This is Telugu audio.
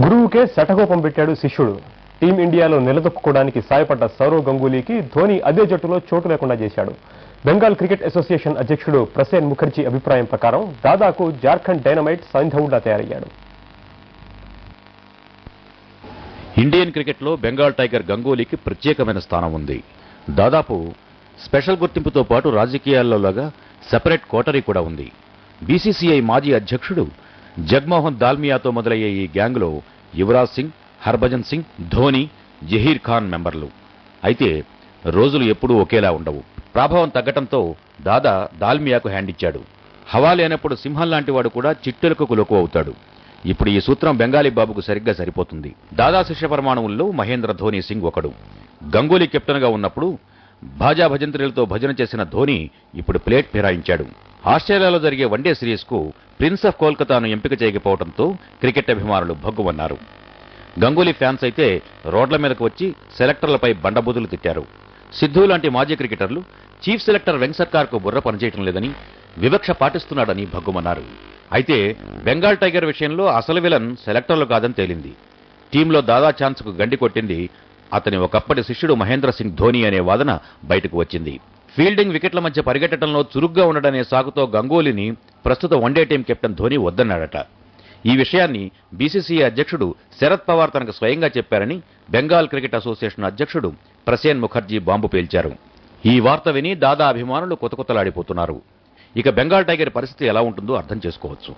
గురువుకే శటకోపం పెట్టాడు శిష్యుడు. టీమిండియాలో నిలదొక్కుకోవడానికి సాయపడ్డ సౌరవ్ గంగూలీకి ధోని అదే జట్టులో చోటు లేకుండా చేశాడు. బెంగాల్ క్రికెట్ అసోసియేషన్ అధ్యక్షుడు ప్రసేన్ ముఖర్జీ అభిప్రాయం ప్రకారం దాదాకు జార్ఖండ్ డైనమైట్ సైంధవుడా తయారయ్యాడు. ఇండియన్ క్రికెట్లో బెంగాల్ టైగర్ గంగూలీకి ప్రత్యేకమైన స్థానం ఉంది. దాదాపు స్పెషల్ గుర్తింపుతో పాటు రాజకీయాల్లోలాగా సెపరేట్ కోటరీ కూడా ఉంది. బీసీసీఐ మాజీ అధ్యక్షుడు జగ్మోహన్ దాల్మియాతో మొదలయ్యే ఈ గ్యాంగ్లో యువరాజ్ సింగ్, హర్భజన్ సింగ్, ధోని, జహీర్ ఖాన్ మెంబర్లు. అయితే రోజులు ఎప్పుడూ ఒకేలా ఉండవు. ప్రభావం తగ్గటంతో దాదా దాల్మియాకు హ్యాండ్ ఇచ్చాడు. హవా లేనప్పుడు సింహం లాంటి వాడు కూడా చిట్టెలకు లోకు అవుతాడు. ఇప్పుడు ఈ సూత్రం బెంగాలీ బాబుకు సరిగ్గా సరిపోతుంది. దాదా శిష్య పరమాణువుల్లో మహేంద్ర ధోని సింగ్ ఒకడు. గంగూలీ కెప్టెన్గా ఉన్నప్పుడు భాజా భజంత్రీలతో భజన చేసిన ధోని ఇప్పుడు ప్లేట్ ఫిరాయించాడు. ఆస్ట్రేలియాలో జరిగే వన్డే సిరీస్కు ప్రిన్స్ ఆఫ్ కోల్కతాను ఎంపిక చేయకపోవడంతో క్రికెట్ అభిమానులు భగ్గుమన్నారు. గంగూలీ ఫ్యాన్స్ అయితే రోడ్ల మీదకు వచ్చి సెలెక్టర్లపై బండబూతులు తిట్టారు. సిద్ధు లాంటి మాజీ క్రికెటర్లు చీఫ్ సెలెక్టర్ వెంగ్ సర్కార్కు బుర్ర పనిచేయడం లేదని, వివక్ష పాటిస్తున్నాడని భగ్గుమన్నారు. అయితే బెంగాల్ టైగర్ విషయంలో అసలు విలన్ సెలెక్టర్లు కాదని తేలింది. టీంలో దాదా ఛాన్స్కు గండి కొట్టింది అతని ఒకప్పటి శిష్యుడు మహేంద్ర సింగ్ ధోని అనే వాదన బయటకు వచ్చింది. ఫీల్డింగ్, వికెట్ల మధ్య పరిగెట్టడంలో చురుగ్గా ఉండడనే సాకుతో గంగూలీని ప్రస్తుత వన్డే టీం కెప్టెన్ ధోని వద్దన్నాడట. ఈ విషయాన్ని బీసీసీఐ అధ్యక్షుడు శరద్ పవార్ తనకు స్వయంగా చెప్పారని బెంగాల్ క్రికెట్ అసోసియేషన్ అధ్యక్షుడు ప్రసేన్ ముఖర్జీ బాంబు పేల్చారు. ఈ వార్త విని దాదా అభిమానులు కొతకొతలాడిపోతున్నారు. ఇక బెంగాల్ టైగర్ పరిస్థితి ఎలా ఉంటుందో అర్థం చేసుకోవచ్చు.